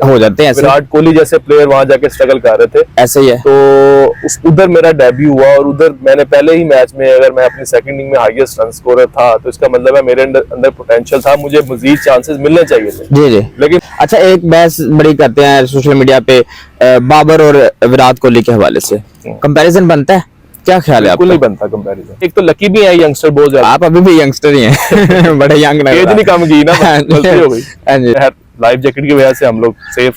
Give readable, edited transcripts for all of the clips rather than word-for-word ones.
हो जाते हैं। विराट कोहली जैसे प्लेयर वहां जाके स्ट्रगल कर रहे थे, ऐसे ही है। तो उधर मेरा डेब्यू हुआ और उधर मैंने पहले ही मैच में, अगर मैं अपनी सेकंड इनिंग में हाईएस्ट रन स्कोरर था, तो इसका मतलब है मेरे अंदर पोटेंशियल था, मुझे मजीद चांसेस मिलने चाहिए थे। जी जी। लेकिन अच्छा, एक बहस बड़ी करते हैं सोशल मीडिया पे बाबर और विराट कोहली के हवाले से, कंपैरिजन बनता है? क्या ख्याल है आपका? बिल्कुल नहीं बनता कंपैरिजन। एक तो लकी भी है यंगस्टर बहुत ज्यादा, आप अभी भी यंगस्टर ही हैं बड़े यंग एज नहीं कम की ना, गलती हो गई। हाँ जी। लाइफ जैकेट की वजह से हम लोग सेफ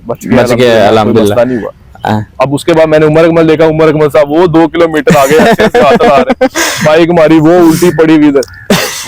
बच गए अल्हम्दुलिल्लाह, कोई मसला नहीं हुआ। अब उसके बाद मैंने उमर अकमल देखा, उमर अकमल साहब वो 2 किलोमीटर आगे ऐसे आते आ रहे, बाइक मारी, वो उल्टी पड़ी हुई इधर,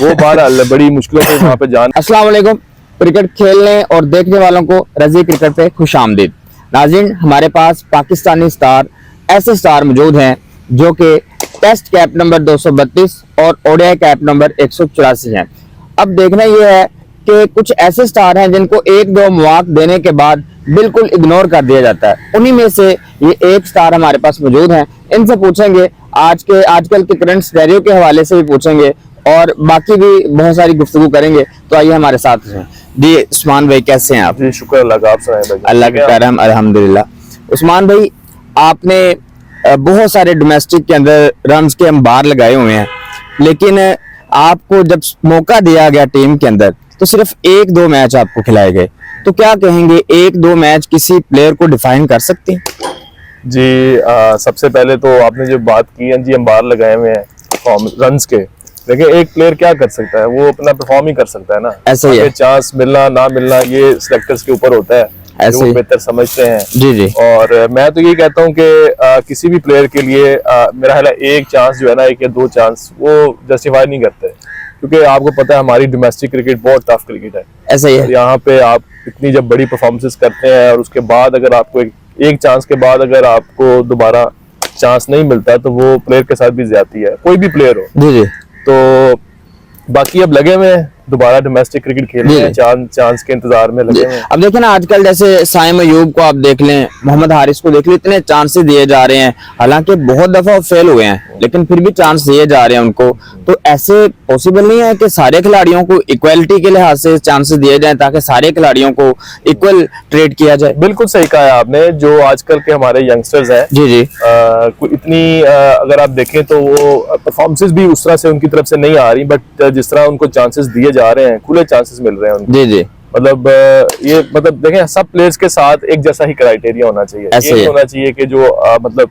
वो बहरहाल बड़ी मुश्किलों से वहां पे जान। अस्सलाम वालेकुम। क्रिकेट खेलने और देखने वालों को रजी क्रिकेट पे खुशामदीद। नाज़रीन, हमारे पास पाकिस्तानी स्टार, ऐसे स्टार मौजूद हैं जो कि टेस्ट कैप नंबर 232 और ओडीआई कैप नंबर 184 हैं। अब देखना यह है कि कुछ ऐसे स्टार हैं जिनको एक दो मौका देने के बाद बिल्कुल इग्नोर कर दिया जाता है। उन्हीं में से ये एक स्टार हमारे पास मौजूद हैं। इनसे पूछेंगे आजकल के करंट सिनेरियो के हवाले से भी पूछेंगे और बाकी भी बहुत सारी गुफ्तगू करेंगे। तो आइए हमारे साथ हैं। जी उस्मान भाई, कैसे हैं आप? जी शुक्र अल्लाह का, आप सुनाएं भाई? अल्लाह का करम, अल्हम्दुलिल्लाह। उस्मान भाई, आपने बहुत सारे डोमेस्टिक के अंदर रन्स के अंबार लगाए हुए हैं, लेकिन आपको जब मौका दिया गया टीम के अंदर तो सिर्फ 1-2 मैच आपको खिलाए गए। तो क्या कहेंगे, 1-2 मैच किसी प्लेयर को डिफाइन कर सकते हैं? जी सबसे पहले तो आपने जो बात की है जी, अंबार लगाए हुए हैं रन्स के, लेकिन एक प्लेयर क्या कर सकता है, वो अपना परफॉर्म ही कर सकता है ना। ऐसे ही है। चांस मिलना ना मिलना ये सिलेक्टर्स के ऊपर होता है, ऐसे ही बेहतर समझते हैं। जी जी। और मैं तो यही कहता हूँ कि किसी भी प्लेयर के लिए मेरा ख्याल है एक चांस जो है ना, 1 या 2 चांस वो जस्टिफाई नहीं करते, क्योंकि आपको पता है हमारी डोमेस्टिक क्रिकेट बहुत टफ क्रिकेट है। ऐसे ही है। यहाँ पे आप इतनी जब बड़ी परफॉर्मेंसेस करते हैं और उसके बाद अगर आपको एक चांस के बाद अगर आपको दोबारा चांस नहीं मिलता, तो वो प्लेयर के साथ भी ज्यादती है, कोई भी प्लेयर हो। जी जी। तो बाकी अब लगे हुए हैं दोबारा डोमेस्टिक क्रिकेट खेलने हैं, चांस के इंतजार में लगे हुए हैं। अब देखें ना, आजकल जैसे साइम अयूब को आप देख लें, मोहम्मद हारिस को देख लें, इतने चांसेस दिए जा रहे हैं, हालांकि बहुत दफा फेल हुए हैं, लेकिन फिर भी चांस दिए जा रहे हैं उनको। तो ऐसे पॉसिबल नहीं है कि सारे खिलाड़ियों को इक्वलिटी के लिहाज से चांसेस दिए जाएं ताकि सारे खिलाड़ियों को इक्वल ट्रीट किया जाए? बिल्कुल सही कहा है आपने। जो आजकल के हमारे यंगस्टर्स हैं, जी जी, इतनी अगर आप देखें तो वो परफॉर्मेंसेस भी उस तरह से उनकी तरफ से नहीं आ रही, बट जिस तरह उनको चांसेस दिए जा रहे हैं, खुले चांसेस मिल रहे हैं उनको। जी जी। मतलब ये मतलब देखें, सब प्लेयर्स के साथ एक जैसा ही क्राइटेरिया होना चाहिए। ये नहीं होना चाहिए कि जो मतलब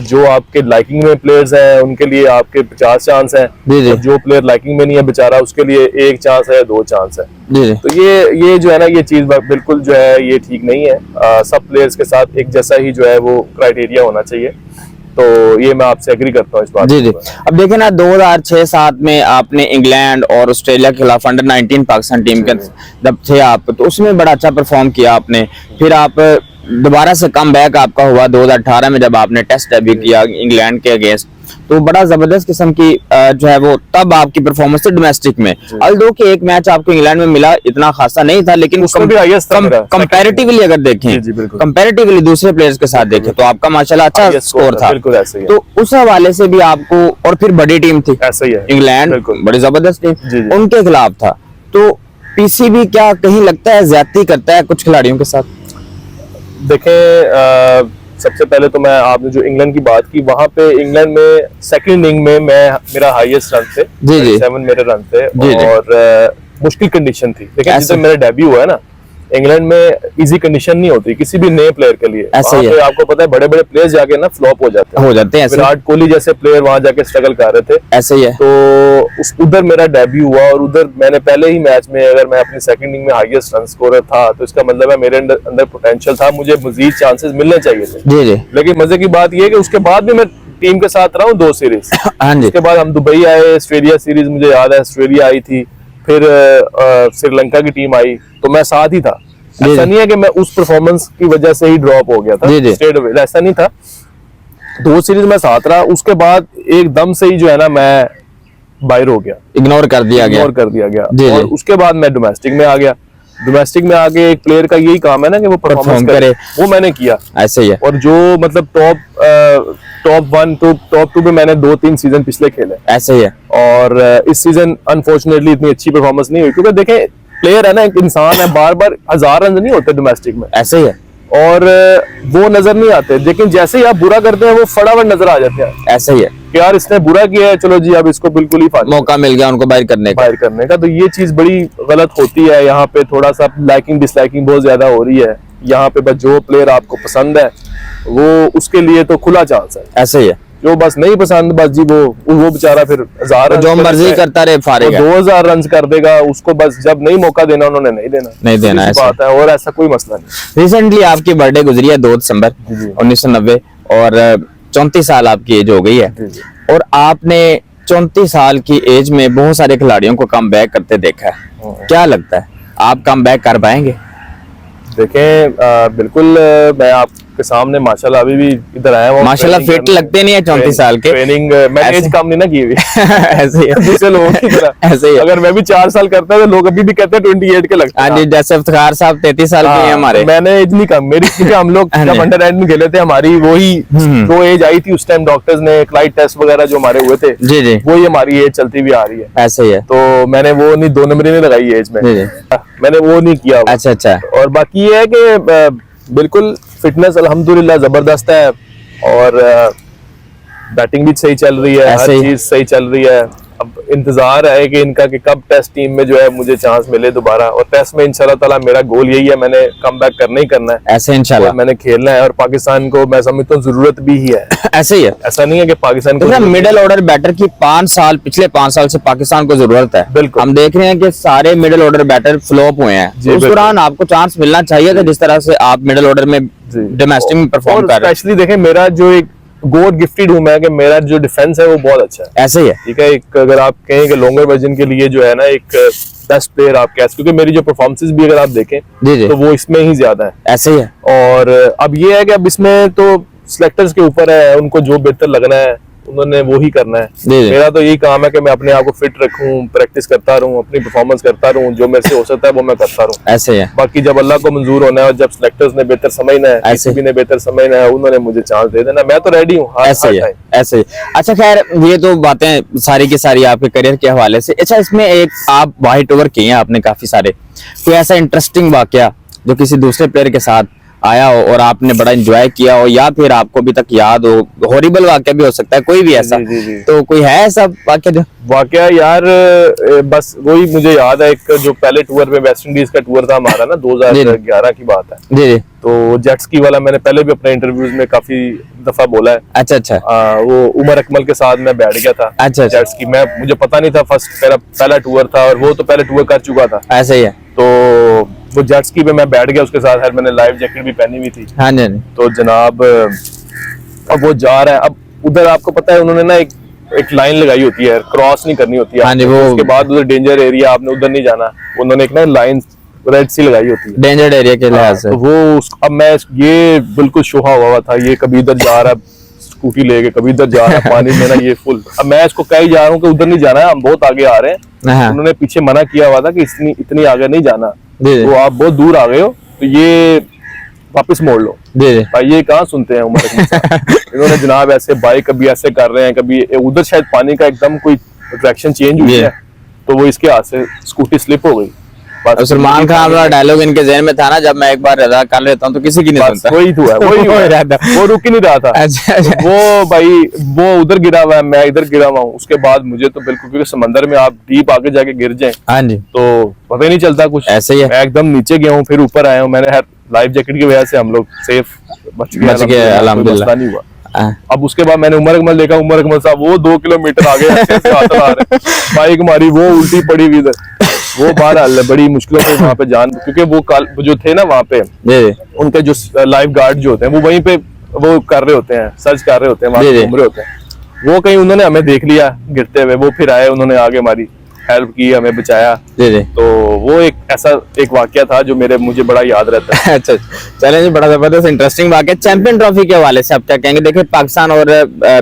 जो आपके लाइकिंग में प्लेयर्स हैं उनके लिए आपके 50 चांस हैं, और जो प्लेयर लाइकिंग में नहीं है बेचारा, उसके लिए 1 चांस है, 2 चांस है। तो ये जो है ना, ये चीज बिल्कुल जो है ये ठीक नहीं है। सब प्लेयर्स के साथ एक जैसा ही जो है वो क्राइटेरिया होना चाहिए। तो ये मैं आपसे एग्री करता हूँ इस बात। जी जी। अब देखें ना, 2006-07 में आपने इंग्लैंड और ऑस्ट्रेलिया के खिलाफ अंडर 19 पाकिस्तान टीम के जब थे आप, तो उसमें बड़ा अच्छा परफॉर्म किया आपने। फिर आप दोबारा से कम बैक आपका हुआ 2018 में जब आपने टेस्ट डेब्यू किया इंग्लैंड के अगेंस्ट, तो बड़ा जबरदस्त किस्म की जो है वो तब आपकी परफॉर्मेंस थी डोमेस्टिक में। अल्दो कि एक मैच आपको इंग्लैंड में मिला, इतना खासा नहीं था, लेकिन कंपैरेटिवली अगर देखें, कंपैरेटिवली दूसरे प्लेयर्स के साथ देखें, तो आपका माशाल्लाह अच्छा स्कोर था। तो उस हवाले से भी आपको, और फिर बड़ी टीम थी इंग्लैंड, बड़ी जबरदस्त टीम, उनके खिलाफ था। तो पीसीबी क्या कहीं लगता है ज्यादती करता है कुछ खिलाड़ियों के साथ? देखें, सबसे पहले तो मैं, आपने जो इंग्लैंड की बात की, वहां पे इंग्लैंड में सेकंड इनिंग में मेरा हाईएस्ट रन थे, 7 मेरे रन थे, और मुश्किल कंडीशन थी। लेकिन जब मेरा डेब्यू हुआ है ना, इंग्लैंड में इजी कंडीशन नहीं होती किसी भी नए प्लेयर के लिए। वहां पे आपको पता है बड़े बड़े प्लेयर्स जाके ना फ्लॉप हो जाते हैं। विराट कोहली जैसे प्लेयर वहां जाके स्ट्रगल कर रहे थे, ऐसे ही है। तो उधर मेरा डेब्यू हुआ और उधर मैंने पहले ही मैच में, अगर मैं अपनी सेकंड इनिंग में हाईएस्ट रन स्कोरर था, तो इसका मतलब है मेरे अंदर पोटेंशियल था, मुझे मजीद चांसेस मिलने चाहिए थे। जी जी। लेकिन मजे की बात यह है कि उसके बाद भी मैं टीम के साथ रहा हूँ 2 सीरीज। उसके बाद हम दुबई आए, ऑस्ट्रेलिया सीरीज मुझे याद है, ऑस्ट्रेलिया आई थी, फिर श्रीलंका की टीम आई, तो मैं साथ ही था। ऐसा नहीं है कि मैं उस परफॉर्मेंस की वजह से ही ड्रॉप हो गया था स्टेट अवे, ऐसा नहीं था। 2 सीरीज में साथ रहा, उसके बाद एकदम से ही जो है ना मैं बाहर हो गया, इग्नोर कर दिया गया। और उसके बाद मैं डोमेस्टिक में आ गया। डोमेस्टिक में आगे एक प्लेयर का यही काम है ना कि वो परफॉर्मेंस करे, वो मैंने किया। ऐसे ही है। और जो मतलब टॉप 1 तो टॉप 2 पे मैंने 2-3 सीजन पिछले खेले, ऐसे ही है। और इस सीजन अनफॉर्चुनेटली इतनी अच्छी परफॉर्मेंस नहीं हुई, क्योंकि देखें प्लेयर है ना, एक इंसान है, बार बार 1000 रन नहीं होते डोमेस्टिक में, ऐसे ही है, और वो नजर नहीं आते, लेकिन जैसे ही आप बुरा करते हैं वो फटाफट नजर आ जाते हैं ऐसे ही है कि यार इसने बुरा किया है, चलो जी अब इसको बिल्कुल ही मौका मिल गया उनको बाहर करने का। बाहर करने का। तो ये चीज बड़ी गलत होती है, यहाँ पे थोड़ा सा लाइकिंग डिसलाइकिंग बहुत ज्यादा हो रही है यहाँ पे। बस जो प्लेयर आपको पसंद है वो उसके लिए तो खुला चांस है, ऐसे ही है, जो बस नहीं पसंद बस जी वो बेचारा फिर 1000 जो मर्जी करता रहे फारिग है, 2000 रन कर देगा, उसको बस जब नहीं मौका देना उन्होंने नहीं देना ऐसा बात है, और ऐसा कोई मसला नहीं। रिसेंटली आपकी बर्थडे गुजरी है 2 दिसंबर 1990 और 34 साल आपकी एज हो गई है, और आपने 34 साल की एज में बहुत सारे खिलाड़ियों को कम बैक करते देखा है, क्या लगता है आप कम बैक कर पाएंगे? देखें बिल्कुल, मैं आपके सामने माशाल्लाह अभी भी इधर आया हूँ, माशाल्लाह फिट लगते नहीं है 34 साल के, ट्रेनिंग मैंने एज कम नहीं ना की हुई ऐसे ही है, दूसरे लोगों की तरह। ऐसे ही है। अगर मैं भी 4 साल करता तो लोग अभी भी कहते हैं 28 के लगते हैं। जैसे इफ्तिखार साहब 33 साल के हैं हमारे, मैंने एज नहीं कम मेरी, क्योंकि हम लोग जब अंडर 19 में खेले थे हमारी वही जो एज आई थी उस टाइम डॉक्टर्स ने क्लाइड टेस्ट वगैरह जो हमारे हुए थे, जी जी, वो ही हमारी एज चलती भी आ रही है। ऐसे ही है, तो मैंने वो नहीं 2 नंबरी नहीं लगाई एज में, मैंने वो नहीं किया। अच्छा अच्छा, और बाकी ये है कि बिल्कुल फिटनेस अल्हम्दुलिल्लाह जबरदस्त है, और बैटिंग भी सही चल रही है, हर चीज सही चल रही है। अब इंतजार है कि इनका कि कब टेस्ट टीम में जो है मुझे चांस मिले दोबारा, और टेस्ट में इंशाल्लाह ताला मेरा गोल यही है, मैंने कम बैक करना ही करना है ऐसे इंशाल्लाह, मैंने खेलना है, और पाकिस्तान को मैं समझता हूँ जरूरत भी ही है। ऐसे ही है, ऐसा नहीं है कि पाकिस्तान को मिडिल ऑर्डर बैटर की पिछले 5 साल से पाकिस्तान को जरूरत है। बिल्कुल, हम देख रहे हैं कि सारे मिडिल ऑर्डर बैटर फ्लॉप हुए हैं, तो उस दौरान आपको चांस मिलना चाहिए था, जिस तरह से आप मिडिल ऑर्डर में डोमेस्टिक में परफॉर्म कर रहे हैं। स्पेशली देखें मेरा जो एक गॉड गिफ्टेड हूं मैं, कि मेरा जो डिफेंस है वो बहुत अच्छा है। ऐसे ही है, ठीक है, एक अगर आप कहें कि लॉन्गर वर्जन के लिए जो है ना एक बेस्ट प्लेयर आप कह, क्योंकि मेरी जो परफॉर्मेंसेस भी अगर आप देखें तो वो इसमें ही ज्यादा है। ऐसे ही है, और अब ये है कि अब इसमें तो सिलेक्टर्स के ऊपर है, उनको जो बेहतर लगना है उन्होंने वो ही करना है। मेरा तो यही काम है कि मैं अपने आप को फिट रखूं, प्रैक्टिस करता रहूं, अपनी परफॉर्मेंस करता रहूं, जो मेरे से हो सकता है वो मैं करता रहूं। ऐसे है, बाकी जब अल्लाह को मंजूर होना है और जब सिलेक्टर्स ने बेहतर समझना है, किसी ने बेहतर समझना है, उन्होंने मुझे चांस दे देना, मैं तो रेडी हूँ। ऐसे ही है, ऐसे ही। अच्छा खैर, ये तो बातें सारी की सारी आपके करियर के हवाले से। अच्छा, इसमें एक आप वाइट ओवर किए हैं आपने काफी सारे, कोई ऐसा इंटरेस्टिंग वाकया जो किसी दूसरे प्लेयर के साथ आया हो और आपने बड़ा एंजॉय किया हो, या फिर आपको अभी तक याद हो? हॉरिबल वाकया भी हो सकता है, कोई भी ऐसा, तो कोई है ऐसा वाकया? यार बस वही मुझे याद है, एक जो पहले टूर में वेस्ट इंडीज का टूर था हमारा ना, 2011 की बात है जी। तो जेट स्की वाला मैंने पहले भी अपने इंटरव्यूज में काफी दफा बोला है। अच्छा अच्छा, वो उमर अकमल के साथ मैं बैठ गया था। अच्छा, जेट स्की में मुझे पता नहीं था, फर्स्ट मेरा पहला टूर था और वो तो पहले टूर कर चुका था। ऐसा ही है, तो वो जेट स्की पे मैं बैठ गया उसके साथ, है मैंने लाइफ जैकेट भी पहनी हुई थी। हाँ जी। तो जनाब अब वो जा रहा है, अब उधर आपको पता है उन्होंने ना एक लाइन लगाई होती है, क्रॉस नहीं करनी होती है। हाँ जी, वो उसके बाद उधर डेंजर एरिया, आपने उधर नहीं जाना, उन्होंने एक ना लाइन रेड सी लगाई होती है डेंजर एरिया के लिहाज से। तो वो अब मैं ये बिल्कुल शोहा हुआ था, ये कभी इधर जा रहा है स्कूटी लेके, कभी इधर जा रहा है पानी में ना, ये फुल। अब मैं इसको कह ही जा रहा हूँ कि उधर नहीं जाना है, हम बहुत आगे आ रहे हैं। उन्होंने पीछे मना किया हुआ था कि इतनी आगे नहीं जाना, तो आप बहुत दूर आ गए हो, तो ये वापस मोड़ लो। भाई ये कहाँ सुनते हैं उमर इन्होंने जनाब ऐसे बाइक कभी ऐसे कर रहे हैं, कभी उधर शायद पानी का एकदम कोई डायरेक्शन चेंज हुई है, तो वो इसके हाथ से स्कूटी स्लिप हो गई। सलमान खान वाला डायलॉग इनके जहन में था ना, जब मैं एक बार रजा कर लेता हूँ तो किसी की नहीं सुनता। वही तो है, वही वो रुक ही नहीं रहा था। अच्छा, वो भाई वो उधर गिरा हुआ है, मैं इधर गिरा हुआ हूँ। उसके बाद मुझे तो बिल्कुल, क्योंकि समंदर में आप डीप आगे जाके गिर जाए हाँ जी, तो पता ही नहीं चलता कुछ। ऐसे ही है, मैं एकदम नीचे गया हूँ फिर ऊपर आया हूँ। मैंने लाइफ जैकेट की वजह से हम लोग सेफ बच गए, अल्हम्दुलिल्लाह नहीं हुआ। अब उसके बाद मैंने उमर अकमल देखा, उमर अकमल साहब वो 2 किलोमीटर आगे बाइक मारी, वो उल्टी पड़ी हुई इधर। वो बहरहाल बड़ी मुश्किलों से वहाँ पे जान, क्योंकि वो जो थे ना वहाँ पे, उनके जो लाइफ गार्ड जो होते हैं वो वहीं पे वो कर रहे होते हैं, सर्च कर रहे होते हैं, वहाँ घूम रहे होते हैं। वो कहीं उन्होंने हमें देख लिया गिरते हुए, वो फिर आए, उन्होंने आगे हमारी हेल्प की, हमें बचाया। तो वो एक ऐसा एक वाकया था जो मुझे बड़ा याद रहता है। अच्छा, चलें जी, बड़ा जबरदस्त इंटरेस्टिंग वाकया। चैंपियन ट्रॉफी के हवाले से आप क्या कहेंगे? देखिए, पाकिस्तान और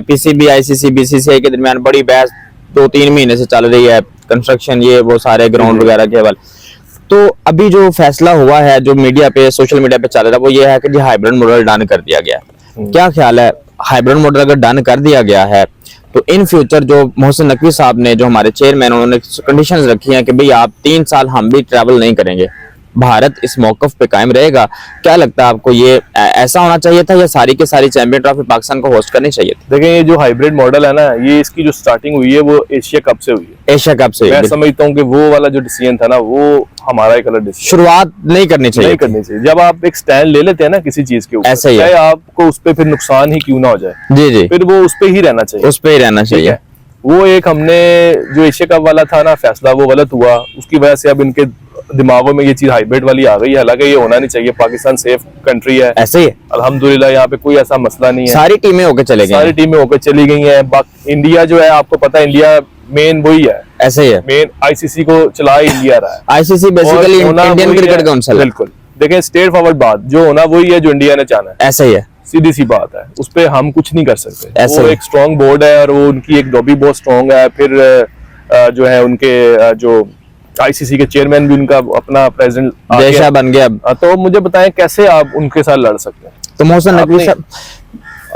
पीसीबी, आईसीसी, बीसीसीआई के दरमियान बड़ी बहस 2-3 महीने से चल रही है, कंस्ट्रक्शन ये वो सारे ग्राउंड वगैरह के हवाले। तो अभी जो फैसला हुआ है, जो मीडिया पे, सोशल मीडिया पे चल रहा है, वो ये है कि हाइब्रिड मॉडल डन कर दिया गया है। क्या ख्याल है, हाइब्रिड मॉडल अगर डन कर दिया गया है तो इन फ्यूचर जो मोहसिन नकवी साहब ने, जो हमारे चेयरमैन, उन्होंने कंडीशंस रखी हैं कि भाई आप 3 साल हम भी ट्रैवल नहीं करेंगे, भारत इस मौकफ पे कायम रहेगा, क्या लगता है आपको ये ऐसा होना चाहिए था या सारी की सारी चैंपियन ट्रॉफी पाकिस्तान को होस्ट करनी चाहिए थी? देखें, ये जो हाइब्रिड मॉडल है ना, ये इसकी जो स्टार्टिंग हुई है वो एशिया कप से हुई है। एशिया कप से मैं समझता हूँ कि वो वाला जो डिसीजन था ना, वो हमारा एक अलग डिसीजन, शुरुआत नहीं करनी चाहिए, नहीं करनी चाहिए। जब आप एक स्टैंड ले लेते हैं ना किसी चीज के ऊपर, ऐसा ही है, चाहे आपको उस पे फिर नुकसान ही क्यों ना हो जाए, जी जी, फिर वो उस पे ही रहना चाहिए, उस पे ही रहना चाहिए। वो एक हमने जो एशिया कप वाला था ना फैसला, वो गलत हुआ, उसकी वजह से अब इनके दिमागों में ये चीज हाइब्रिड वाली आ गई है। हालांकि ये होना नहीं चाहिए, पाकिस्तान सेफ कंट्री है, ऐसे ही है, अल्हम्दुलिल्लाह, यहाँ पे कोई ऐसा मसला नहीं है, सारी टीमें होकर चले गई, सारी टीमें होकर चली गई हैं। इंडिया जो है, आपको पता है, इंडिया मेन वही है, ऐसे ही है, मेन आईसीसी को चला इंडिया रहा है। ICC basically Indian cricket council, बिल्कुल। देखें, स्ट्रेट फॉरवर्ड बात, जो होना वही है जो इंडिया ने चाहना है, ऐसे ही है, सीधी सी बात है, उस पे हम कुछ नहीं कर सकते। ऐसे वो ही। एक स्ट्रॉन्ग बोर्ड है और वो उनकी एक लॉबी बहुत स्ट्रॉन्ग है। फिर जो है उनके जो आईसीसी के चेयरमैन भी उनका अपना प्रेसिडेंट देशा बन गया अब। तो मुझे बताएं कैसे आप उनके साथ लड़ सकते हैं? तो मोहसिन नकवी साहब,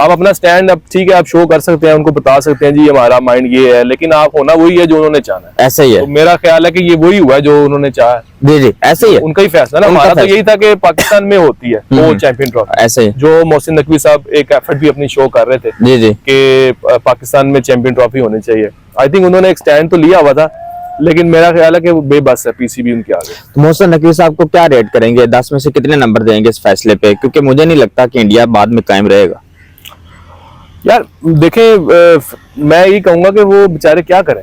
आप अपना स्टैंड, अब ठीक है, आप शो कर सकते हैं, उनको बता सकते हैं जी हमारा माइंड ये है, लेकिन आप होना वही है जो उन्होंने चाहा है। ऐसे ही है, तो मेरा ख्याल है कि ये वही हुआ है जो उन्होंने चाहा है। जी जी, ऐसे ही है, उनका ही फैसला ना, हमारा तो यही था कि पाकिस्तान में होती है वो चैंपियन ट्रॉफी, ऐसे ही, जो मोहसिन नकवी साहब एक एफर्ट भी अपनी शो कर रहे थे जी जी, कि पाकिस्तान में चैंपियन ट्रॉफी होनी चाहिए। आई थिंक उन्होंने एक स्टैंड तो लिया हुआ था, लेकिन मेरा ख्याल है कि वो बेबस है पीसीबी उनके आगे। तो मोहसिन नकवी साहब को क्या रेट करेंगे, 10 में से कितने नंबर देंगे इस फैसले पे? क्योंकि मुझे नहीं लगता कि इंडिया बाद में कायम रहेगा। यार देखें, मैं ये कहूंगा कि वो बेचारे क्या करें।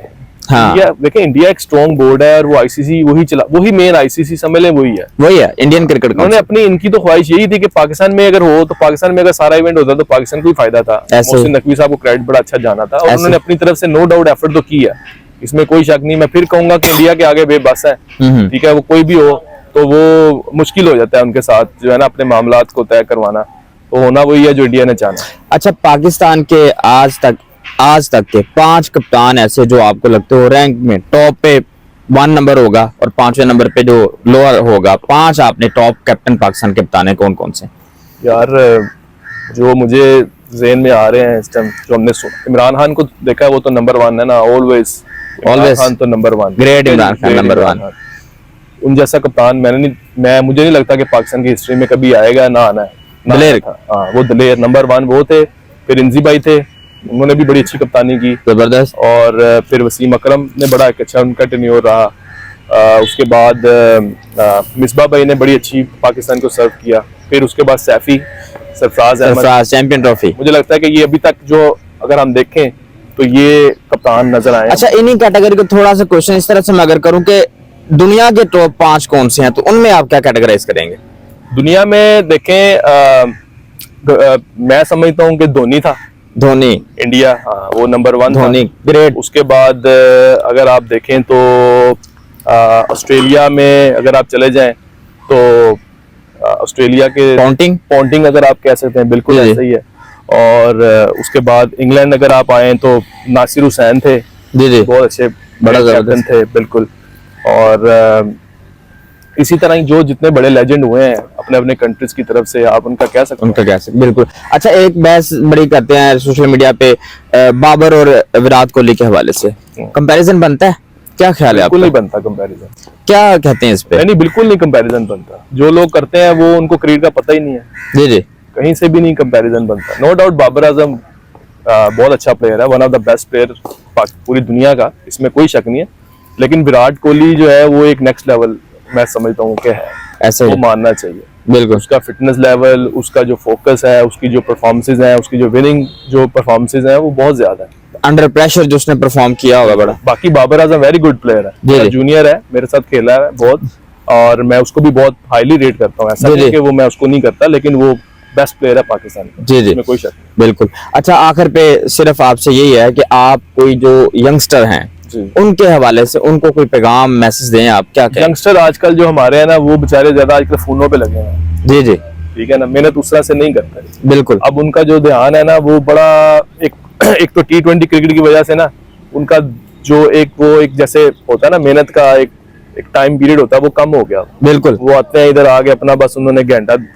हाँ, इंडिया एक स्ट्रॉन्ग बोर्ड है और वो आईसीसी वही मेन आईसीसी समझ लें, वही है इंडियन क्रिकेट उन्होंने अपनी, इनकी तो ख्वाहिश यही थी कि पाकिस्तान में अगर हो, तो पाकिस्तान में अगर सारा इवेंट होता तो पाकिस्तान को ही फायदा था। मोहसिन नकवी साहब को क्रेडिट बड़ा अच्छा जाना था और उन्होंने अपनी तरफ से नो डाउट एफर्ट तो की है, इसमें कोई शक नहीं। मैं फिर कहूंगा कि इंडिया के आगे बेबस है, ठीक है, वो कोई भी हो तो वो मुश्किल हो जाता है उनके साथ जो है ना अपने मामलात को तय करवाना। तो होना वही है जो इंडिया ने चाहना। अच्छा, पाकिस्तान के आज तक के 5 कप्तान ऐसे जो आपको लगते हो रैंक में टॉप पे 1 नंबर होगा और 5वें नंबर पे जो लोअर होगा, 5 आपने टॉप कैप्टन पाकिस्तान के बताने, कौन कौन से? यार जो मुझे ज़हन में आ रहे हैं इस टाइम, जो हमने इमरान खान को देखा है, वो तो नंबर 1 है ना, ऑलवेज खान तो number 1, great Imran Khan number 1। उन जैसा कप्तान मुझे नहीं लगता कि पाकिस्तान की हिस्ट्री में कभी आएगा, ना आना है। दलेर, हाँ, वो दलेर नंबर 1 वो थे। फिर इंजी भाई थे, उन्होंने भी बड़ी अच्छी कप्तानी की, जबरदस्त। और फिर वसीम अकरम ने बड़ा एक अच्छा उनका टेन्योर रहा। उसके बाद मिसबा भाई ने बड़ी अच्छी पाकिस्तान को सर्व किया। फिर उसके बाद सैफी, सरफराज अहमद, चैंपियन ट्रॉफी। मुझे लगता है कि ये अभी तक जो अगर हम देखें तो ये कप्तान नजर आए। अच्छा, इन्हीं कैटेगरी को थोड़ा सा क्वेश्चन इस तरह से मैं अगर करूं कि दुनिया के टॉप 5 कौन से हैं, तो उनमें आप क्या कैटेगराइज करेंगे? दुनिया में देखें, मैं समझता हूँ कि धोनी था, धोनी इंडिया, हाँ, वो नंबर 1 धोनी, ग्रेट। उसके बाद अगर आप देखें तो ऑस्ट्रेलिया में अगर आप चले जाएं तो ऑस्ट्रेलिया के पॉन्टिंग अगर आप कह सकते हैं, बिल्कुल ऐसा ही है। और उसके बाद इंग्लैंड अगर आप आए तो नासिर हुसैन थे, जी, बहुत अच्छे बड़ा कैप्टन थे, बिल्कुल। और इसी तरह जो जितने बड़े लेजेंड हुए हैं अपने अपने कंट्रीज की तरफ से, आप उनका कह सकते हैं, बिल्कुल। अच्छा, एक बहस बड़ी करते हैं सोशल मीडिया पे बाबर और विराट कोहली के हवाले से, कंपैरिजन बनता है? क्या ख्याल है आपका? बिल्कुल नहीं बनता कंपैरिजन। क्या कहते हैं इस पे? नहीं, बिल्कुल नहीं कंपैरिजन बनता। जो लोग करते हैं वो उनको क्रिकेट का पता ही नहीं है, जी जी, कहीं से भी नहीं कंपैरिजन बनता। नो डाउट बाबर आजम बहुत अच्छा प्लेयर है, one of the best player पूरी दुनिया का, इसमें कोई शक नहीं है। लेकिन विराट कोहली जो है वो एक नेक्स्ट लेवल मैं समझता हूँ कि है, ऐसे वो मानना चाहिए। बिल्कुल, उसका फिटनेस लेवल, उसका जो फोकस है, उसकी जो परफॉर्मेंसेज हैं, उसकी जो विनिंग जो परफॉर्मेंसेज हैं, वो बहुत ज्यादा है। अंडर प्रेशर जो उसने परफॉर्म किया होगा बड़ा। बाकी Babar Azam very good player है, मेरा जूनियर है, मेरे साथ खेला है बहुत, और मैं उसको भी बहुत हाईली रेट करता हूँ। ऐसा नहीं कि वो मैं उसको नहीं करता, लेकिन वो बेस्ट प्लेयर है पाकिस्तान का, जी जी, इसमें कोई शक नहीं। बिल्कुल। अच्छा, आखिर पे सिर्फ आपसे यही है कि आप कोई जो यंगस्टर हैं उनके हवाले से उनको कोई पैगाम मैसेज दें, आप क्या कहें? यंगस्टर आजकल जो हमारे हैं ना, वो बेचारे ज्यादा आजकल फोनों पे लगे हैं, जी जी, ठीक है ना, मेहनत उस तरह से नहीं करते, बिल्कुल। अब उनका जो ध्यान है ना, वो बड़ा एक तो T20 क्रिकेट की वजह से ना, उनका जो एक जैसे होता है ना मेहनत का एक टाइम पीरियड होता है, वो कम हो गया, बिल्कुल। वो आते हैं इधर आगे अपना बस उन्होंने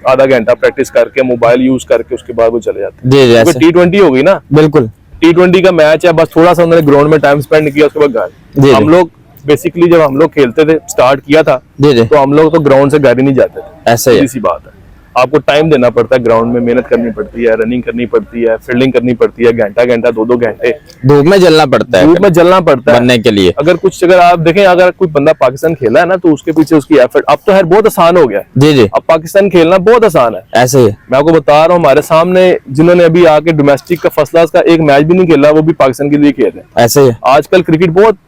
आधा घंटा प्रैक्टिस करके मोबाइल यूज करके उसके बाद वो चले जाते हैं, जी जी, T20 हो गई ना, बिल्कुल। T20 का मैच है, बस थोड़ा सा उन्होंने ग्राउंड में टाइम स्पेंड किया, उसके बाद जी, घर। हम लोग बेसिकली जब हम लोग खेलते थे, स्टार्ट किया था, जी जी, तो हम लोग तो ग्राउंड से घर ही नहीं जाते थे। ऐसे ही है। सीधी सी बात है, आपको टाइम देना पड़ता है, ग्राउंड में मेहनत करनी पड़ती है, रनिंग करनी पड़ती है, फील्डिंग करनी पड़ती है, घंटा घंटा 2-2 घंटे धूप में जलना पड़ता है धूप में जलना पड़ता है बनने के लिए। अगर आप देखें, अगर कोई बंदा पाकिस्तान खेला है ना, तो उसके पीछे उसकी एफर्ट, अब तो है बहुत आसान हो गया है। जी जी, अब पाकिस्तान खेलना बहुत आसान है। ऐसे ही है। मैं आपको बता रहा हूँ, हमारे सामने जिन्होंने अभी आके डोमेस्टिक का फर्स्ट क्लास का एक मैच भी नहीं खेला, वो भी पाकिस्तान के लिए खेल रहे हैं। ऐसे ही है। आजकल क्रिकेट बहुत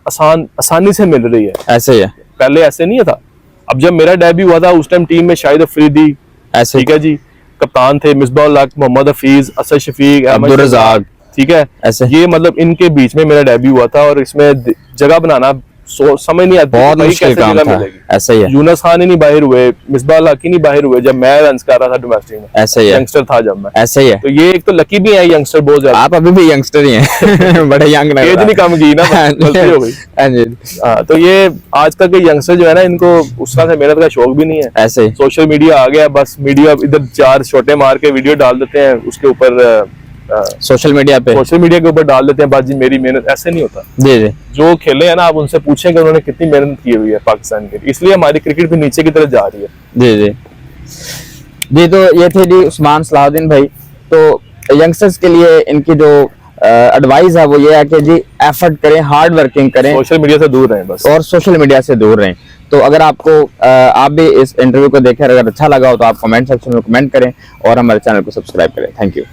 आसानी से मिल रही है, ऐसे ही है। पहले ऐसे नहीं था। अब जब मेरा डेब्यू हुआ था, उस टाइम टीम में शाहिद अफरीदी, ऐसे ठीक है जी, कप्तान थे मिसबाह उल हक, मोहम्मद हफीज, असद शफीक, अहमद अब्दुल रज़ाक, शहजाद, ठीक है, ऐसे ये मतलब इनके बीच में मेरा डेब्यू हुआ था, और इसमें जगह बनाना समझ नहीं आती बहुत भाई मुश्किल कैसे काम जगह था। मिलेगी। ऐसे ही है। यूनस खान ही नहीं बाहर हुए, मिसबाह उल हक ही नहीं बाहर हुए जब मैं रन कर रहा था डोमेस्टिक में, ऐसे ही है। यंगस्टर था जब मैं। ऐसे ही है। तो ये एक तो लकी भी है यंगस्टर बहुत ज्यादा, आप अभी भी यंगस्टर ही हैं। बड़े यंग लग एज रहा नहीं कम की ना, गलती हो गई। हाँ जी, हाँ, तो ये आजकल के यंगस्टर जो है ना, इनको उस तरह से मेहनत का शौक भी नहीं है। ऐसे ही। सोशल मीडिया आ गया, बस मीडिया इधर 4 छोटे मार के वीडियो डाल देते हैं, उसके ऊपर सोशल मीडिया पे। सोशल मीडिया के ऊपर डाल देते हैं, बस जी मेरी मेहनत। ऐसे नहीं होता। जी जी, जो खेले हैं ना, आप उनसे पूछें कि उन्होंने कितनी मेहनत की हुई है पाकिस्तान के लिए, इसलिए हमारी क्रिकेट भी नीचे की तरफ जा रही है। जी जी जी। तो ये थे जी उस्मान सलाहुद्दीन भाई। तो यंगस्टर्स के लिए इनकी जो एडवाइस है वो ये है कि जी एफर्ट करें, हार्ड वर्किंग करें, सोशल मीडिया से दूर रहें बस। और सोशल मीडिया से दूर रहें। तो अगर आपको आप भी इस इंटरव्यू को देखें, अगर अच्छा लगा हो तो आप कमेंट सेक्शन में कमेंट करें और हमारे चैनल को सब्सक्राइब करें। Thank you.